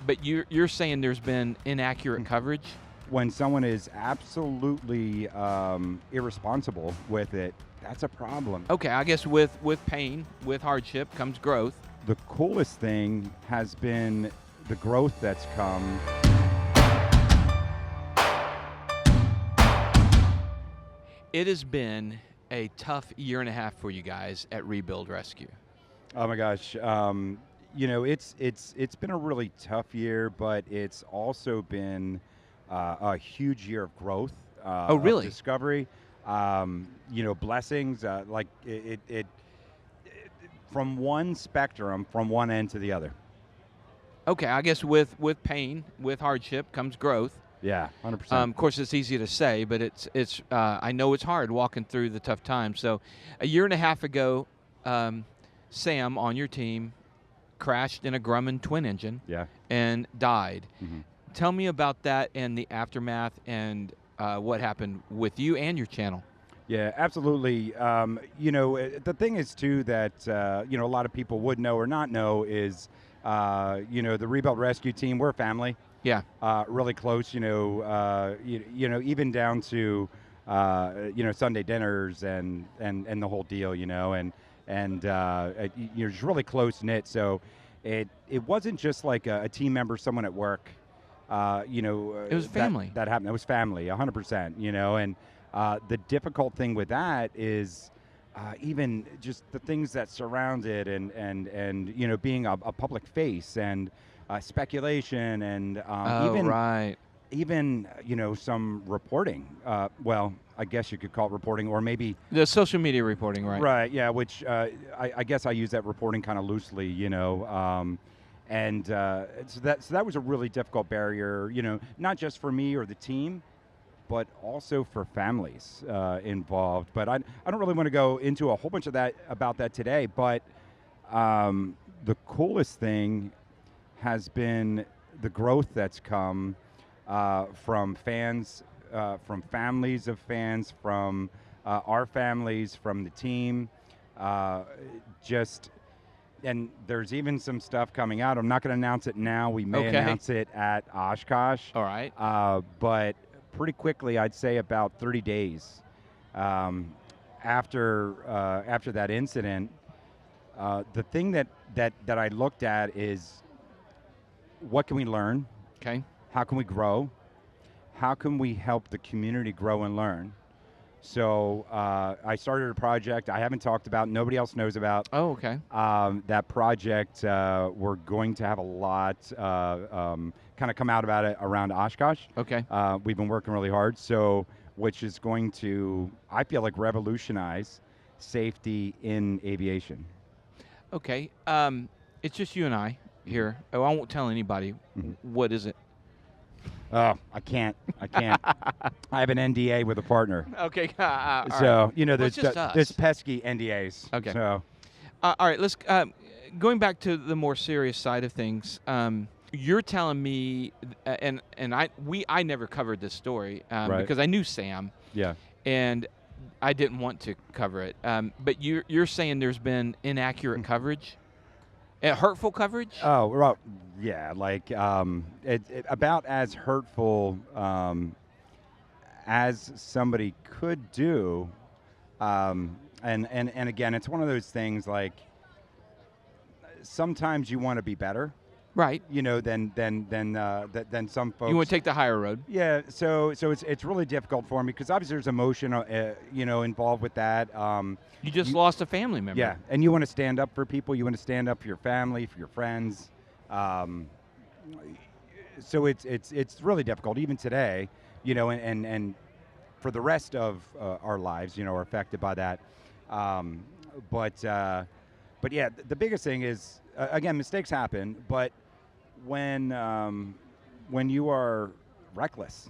But you're saying there's been inaccurate coverage? When someone is absolutely irresponsible with it, that's a problem. Okay, I guess with pain, with hardship comes growth. The coolest thing has been the growth that's come. It has been a tough year and a half for you guys at Rebuild Rescue. Oh my gosh, it's been a really tough year, but it's also been a huge year of growth. Oh, really? Of discovery. Blessings. It from one spectrum, from one end to the other. Okay, I guess with pain, with hardship comes growth. Yeah, 100%. Of course, it's easy to say, but it's. I know it's hard walking through the tough times. So, a year and a half ago, Sam on your team crashed in a Grumman twin engine. Yeah. And died. Mm-hmm. Tell me about that and the aftermath and what happened with you and your channel. Yeah, absolutely. The thing is too that a lot of people would know or not know is the Rebuild Rescue team. We're a family. Yeah. Really close. Even down to Sunday dinners and the whole deal. You're just really close knit. So it wasn't just like a team member, someone at work. It was family. That happened. It was family, 100%. And the difficult thing with that is even just the things that surround it, and being a public face and speculation and even some reporting. Well, I guess you could call it reporting, or maybe the social media reporting, right? Right. Yeah. Which I guess I use that reporting kind of loosely. So that was a really difficult barrier. Not just for me or the team, but also for families involved. But I don't really want to go into a whole bunch of about that today. But the coolest thing has been the growth that's come from fans, from families of fans, from our families, from the team. And there's even some stuff coming out. I'm not going to announce it now. We may announce it at Oshkosh. All right. But pretty quickly, I'd say about 30 days after that incident, the thing that I looked at is, what can we learn? Okay. How can we grow? How can we help the community grow and learn? So I started a project I haven't talked about, nobody else knows about. Oh, okay. That project, we're going to have a lot kind of come out about it around Oshkosh. Okay. We've been working really hard, which is going to, I feel like, revolutionize safety in aviation. Okay. It's just you and I here. Oh, I won't tell anybody. Mm-hmm. What is it? Oh, I can't. I have an NDA with a partner. Okay. So, right. there's pesky NDAs. Okay. So. All right. Let's going back to the more serious side of things. You're telling me, and I never covered this story Right. because I knew Sam. Yeah. And I didn't want to cover it. But you're saying there's been inaccurate coverage. Hurtful coverage? Oh, well, yeah, like about as hurtful as somebody could do. And again, it's one of those things like sometimes you want to be better. Right. Than some folks. You want to take the higher road. Yeah. So it's really difficult for me because obviously there's emotion, involved with that. You just lost a family member. Yeah, and you want to stand up for people. You want to stand up for your family, for your friends. So it's really difficult even today. And for the rest of our lives, are affected by that. But yeah, the biggest thing is again, mistakes happen, but when you are reckless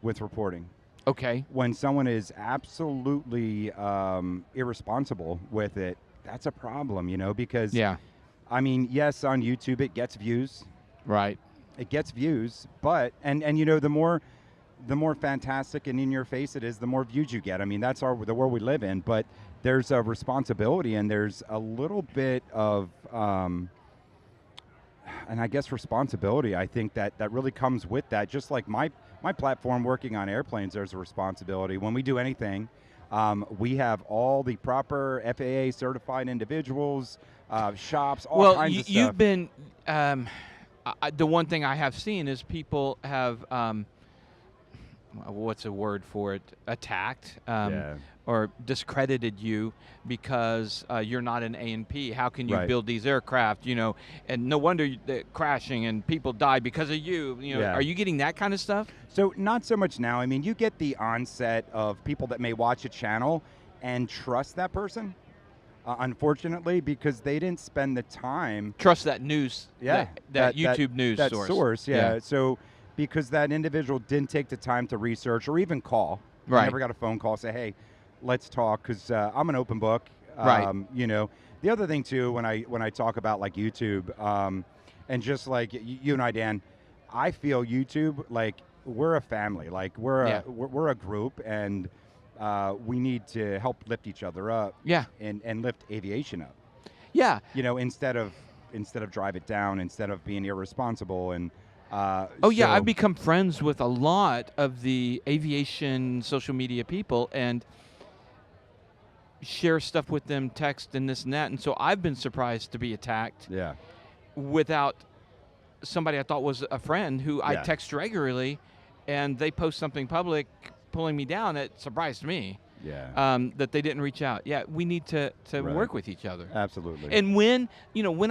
with reporting, okay, when someone is absolutely irresponsible with it, that's a problem, because I mean, yes, on YouTube it gets views, right? It gets views, but and the more fantastic and in your face it is, the more views you get. I mean, that's the world we live in, but there's a responsibility and there's a little bit of and I guess responsibility. I think that really comes with that. Just like my platform working on airplanes, there's a responsibility. When we do anything, we have all the proper FAA certified individuals, shops, all Well, kinds of stuff. you've been the one thing I have seen is people have what's a word for it? Attacked Yeah. or discredited you because you're not an A&P. How can you Right. build these aircraft? And no wonder they're crashing and people die because of you. Yeah. Are you getting that kind of stuff? So not so much now. I mean, you get the onset of people that may watch a channel and trust that person, unfortunately, because they didn't spend the time. Trust that news. Yeah, that YouTube news that source. Yeah. So because that individual didn't take the time to research or even call. Right. I never got a phone call say, hey, let's talk, because I'm an open book. Right. The other thing too, when I talk about like YouTube, and just like you and I, Dan, I feel YouTube like we're a family, like we're a group, and we need to help lift each other up. Yeah. And lift aviation up. Yeah. Instead of drive it down, instead of being irresponsible and. I've become friends with a lot of the aviation social media people and share stuff with them, text and this and that. And so I've been surprised to be attacked without somebody I thought was a friend who I text regularly, and they post something public pulling me down. It surprised me. Yeah. That they didn't reach out. Yeah, we need to Right. work with each other. Absolutely. And when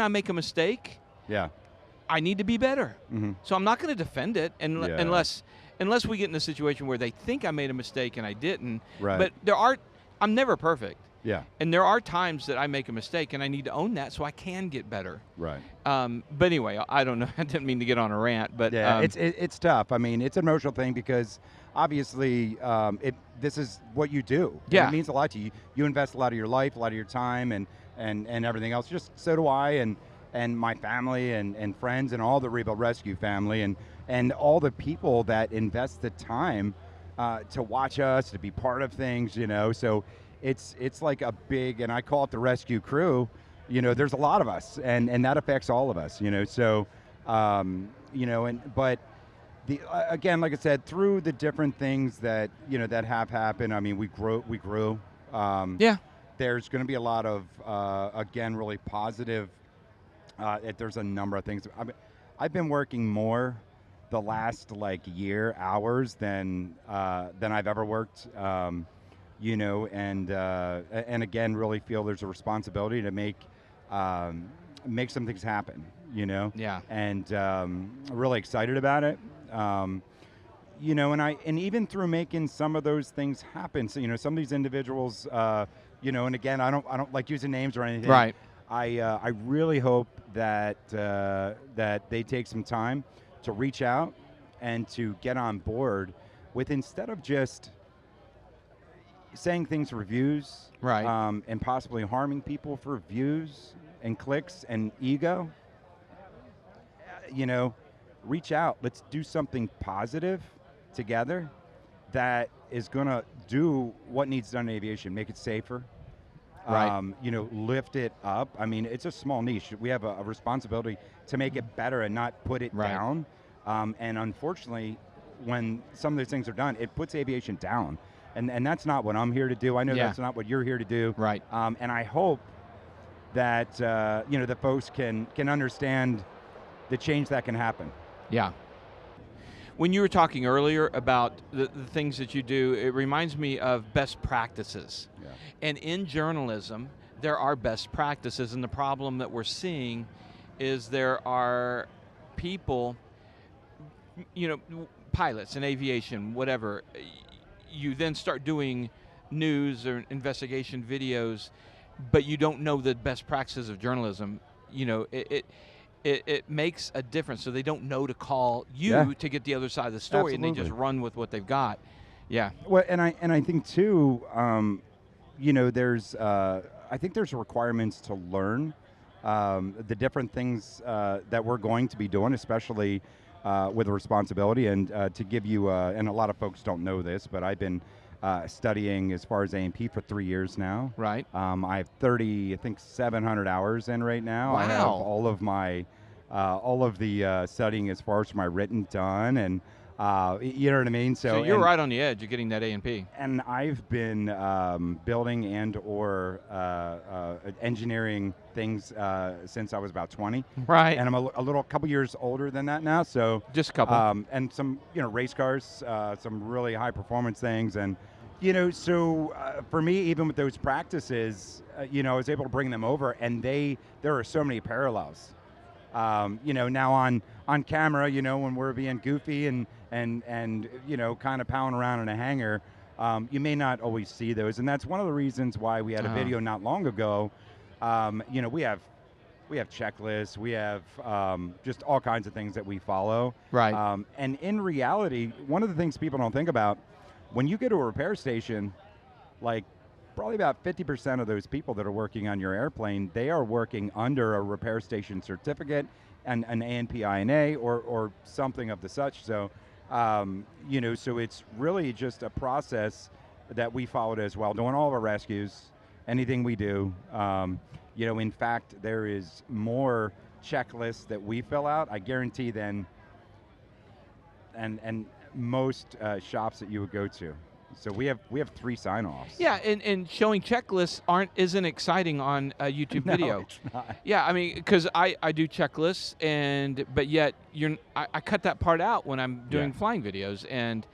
I make a mistake, yeah. I need to be better. Mm-hmm. So I'm not going to defend it Yeah. unless we get in a situation where they think I made a mistake and I didn't. Right. But I'm never perfect. Yeah. And there are times that I make a mistake, and I need to own that so I can get better. Right. But anyway, I don't know. I didn't mean to get on a rant, but Yeah, it's tough. I mean, it's an emotional thing because obviously this is what you do. Yeah. And it means a lot to you. You invest a lot of your life, a lot of your time, and everything else. Just so do I, and my family and friends and all the Rebuild Rescue family and all the people that invest the time to watch us, to be part of things, So it's like a big, and I call it the rescue crew. There's a lot of us, and that affects all of us. So but the again, like I said, through the different things that that have happened. I mean, we grew. There's going to be a lot of again really positive. There's a number of things. I've been working more the last year hours than I've ever worked. And again, really feel there's a responsibility to make some things happen. Yeah. And really excited about it. And even through making some of those things happen. So some of these individuals, and again, I don't like using names or anything. Right. I really hope that that they take some time to reach out and to get on board with, instead of just saying things for views, right, and possibly harming people for views and clicks and ego. Reach out. Let's do something positive together that is going to do what needs done in aviation, make it safer. Right. Lift it up. I mean, it's a small niche. We have a responsibility to make it better and not put it down. And unfortunately, when some of those things are done, it puts aviation down. And that's not what I'm here to do. I know that's not what you're here to do. Right. And I hope that, the folks can understand the change that can happen. Yeah. When you were talking earlier about the things that you do, it reminds me of best practices. Yeah. And in journalism, there are best practices, and the problem that we're seeing is there are people, pilots in aviation, whatever, you then start doing news or investigation videos, but you don't know the best practices of journalism. It makes a difference. So they don't know to call you to get the other side of the story. Absolutely. And they just run with what they've got. Yeah. Well, and I think too, there's I think there's requirements to learn the different things that we're going to be doing, especially with a responsibility. And to give you, and a lot of folks don't know this, but I've been studying as far as A&P for 3 years now. Right. I have 700 hours in right now. Wow. I have all of my all of the studying as far as my written done, and you know what I mean. So you're right on the edge of getting that A&P. And I've been building and or engineering things since I was about 20. Right. And I'm a couple years older than that now. So just a couple. And some race cars, some really high performance things, and so for me, even with those practices, I was able to bring them over, and there are so many parallels. Now on camera, when we're being goofy and kind of pounding around in a hangar, you may not always see those, and that's one of the reasons why we had a video not long ago. We have checklists, we have just all kinds of things that we follow. Right. And in reality, one of the things people don't think about, when you go to a repair station, like probably about 50% of those people that are working on your airplane, they are working under a repair station certificate and an ANPI or something of the such. So, so it's really just a process that we followed as well, doing all of our rescues, anything we do. In fact, there is more checklists that we fill out, I guarantee, than and most shops that you would go to. So we have 3 sign-offs. Yeah, and showing checklists isn't exciting on a YouTube video. No, it's not. Yeah, I mean, because I do checklists, but yet I cut that part out when I'm doing flying videos, and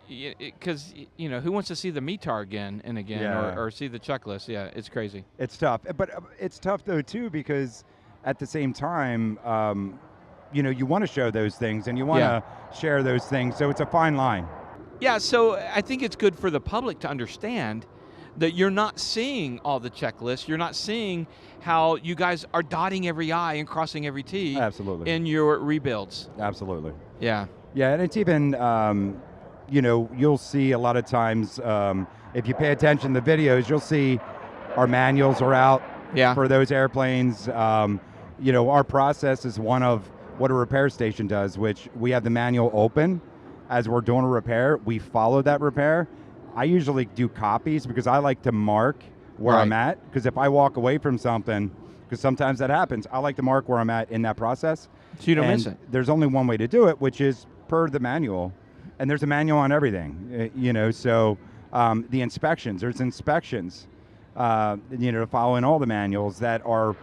because who wants to see the METAR again and again, or see the checklist? Yeah, it's crazy. It's tough, but it's tough though too, because at the same time, you want to show those things and you want to share those things. So it's a fine line. Yeah, so I think it's good for the public to understand that you're not seeing all the checklists. You're not seeing how you guys are dotting every I and crossing every T. Absolutely. In your rebuilds. Absolutely. Yeah. Yeah, and it's even, you'll see a lot of times, if you pay attention to the videos, you'll see our manuals are out for those airplanes. Our process is one of what a repair station does, which we have the manual open. As we're doing a repair, we follow that repair. I usually do copies because I like to mark where I'm at, because if I walk away from something, because sometimes that happens, I like to mark where I'm at in that process. So you don't miss it. There's only one way to do it, which is per the manual. And there's a manual on everything, so the inspections, there's inspections, to follow in all the manuals that are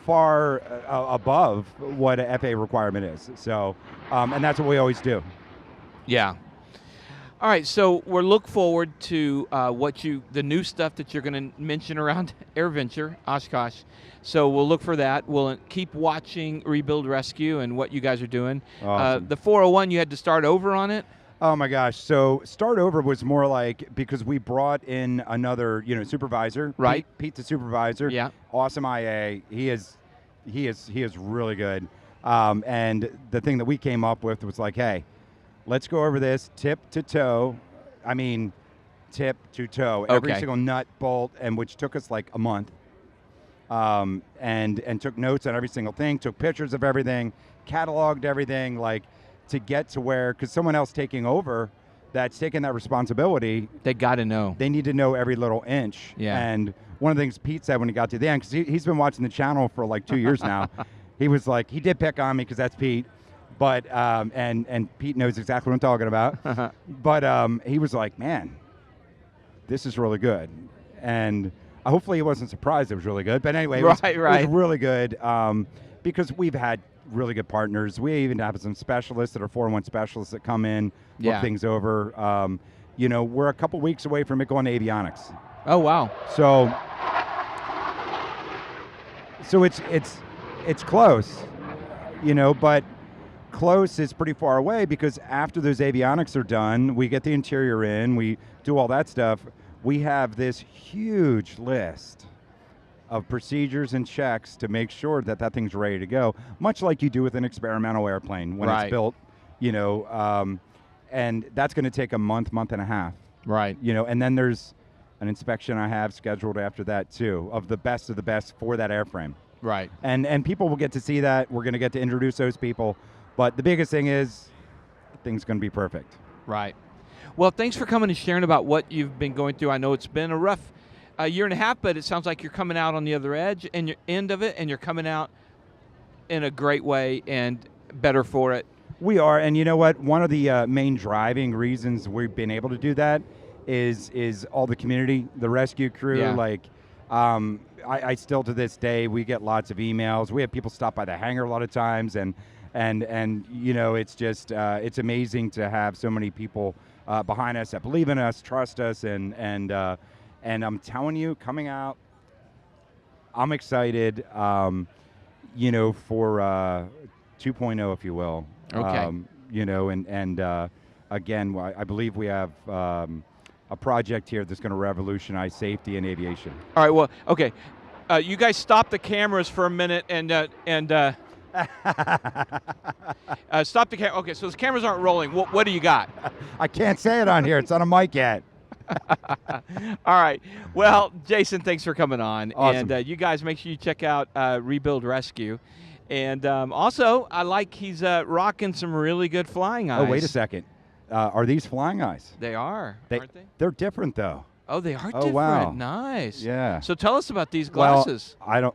far above what a FAA requirement is. So, and that's what we always do. Yeah. All right, so we'll look forward to the new stuff that you're going to mention around AirVenture, Oshkosh. So we'll look for that. We'll keep watching Rebuild Rescue and what you guys are doing. Awesome. The 401, you had to start over on it? Oh my gosh! So start over was more like, because we brought in another, supervisor. Right. Pete the supervisor. Yeah. Awesome IA. He is really good. And the thing that we came up with was like, hey, let's go over this tip to toe. I mean, tip to toe. Every single nut, bolt, and which took us like a month. And took notes on every single thing. Took pictures of everything. Cataloged everything. Like, to get to where, because someone else taking over that's taking that responsibility, they got to know. They need to know every little inch. Yeah. And one of the things Pete said when he got to the end, because he's been watching the channel for like 2 years now, he was like, he did pick on me because that's Pete, but and Pete knows exactly what I'm talking about. But he was like, man, this is really good, and hopefully he wasn't surprised it was really good. But anyway, it was really good, because we've had really good partners. We even have some specialists that are 401 specialists that come in, look things over. We're a couple weeks away from it going to avionics. Oh wow! So it's close, but close is pretty far away, because after those avionics are done, we get the interior in, we do all that stuff. We have this huge list of procedures and checks to make sure that that thing's ready to go, much like you do with an experimental airplane when it's built, and that's going to take a month and a half. Right. And then there's an inspection I have scheduled after that too, of the best for that airframe. Right. And people will get to see that. We're going to get to introduce those people. But the biggest thing is, the thing's going to be perfect. Right. Well, thanks for coming and sharing about what you've been going through. I know it's been a rough year and a half, but it sounds like you're coming out on the other end of it, and you're coming out in a great way and better for it. We are, and you know what? One of the main driving reasons we've been able to do that is all the community, the rescue crew. Yeah. Like, I still to this day we get lots of emails. We have people stop by the hangar a lot of times, and you know, it's just it's amazing to have so many people behind us that believe in us, trust us, and I'm telling you, coming out, I'm excited. You know, for 2.0, if you will. Okay. You know, and again, I believe we have a project here that's going to revolutionize safety in aviation. All right. Well, okay. You guys stop the cameras for a minute and stop the camera. Okay, so the cameras aren't rolling. What do you got? I can't say it on here. It's on a mic yet. All right. Well, Jason, thanks for coming on. Awesome. And you guys make sure you check out Rebuild Rescue. And also, I like he's rocking some really good flying eyes. Oh, wait a second. Are these flying eyes? They are, aren't they? They're different, though. Oh, they are Oh, different. wow. Nice. Yeah. So tell us about these glasses. Well,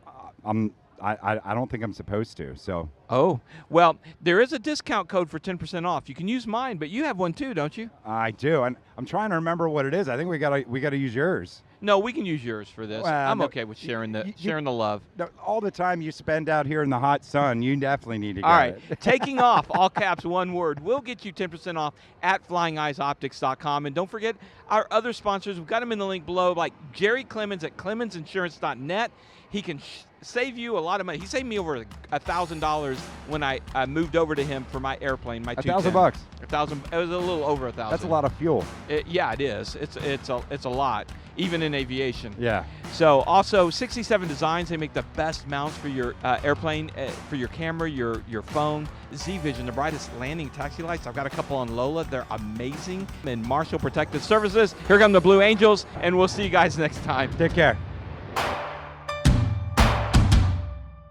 I don't think I'm supposed to. So. Oh, well, there is a discount code for 10% off. You can use mine, but you have one too, don't you? I do, and I'm trying to remember what it is. I think we gotta use yours. No, we can use yours for this. Well, I'm no, okay with sharing the love. No, all the time you spend out here in the hot sun, you definitely need to get All right, it. taking off, all caps, one word. We'll get you 10% off at flyingeyesoptics.com. And don't forget our other sponsors. We've got them in the link below, like Jerry Clemens at clemensinsurance.net. He can save you a lot of money. He saved me over $1,000 when I moved over to him for my airplane, my $1,000 $210. bucks. It was a little over $1,000. That's a lot of fuel. Yeah, it is. It's a lot, even in aviation. Yeah. So also 67 Designs, they make the best mounts for your airplane, for your camera, your phone. Z-Vision, the brightest landing taxi lights. I've got a couple on Lola. They're amazing. And Marshall Protective Services. Here come the Blue Angels, and we'll see you guys next time. Take care.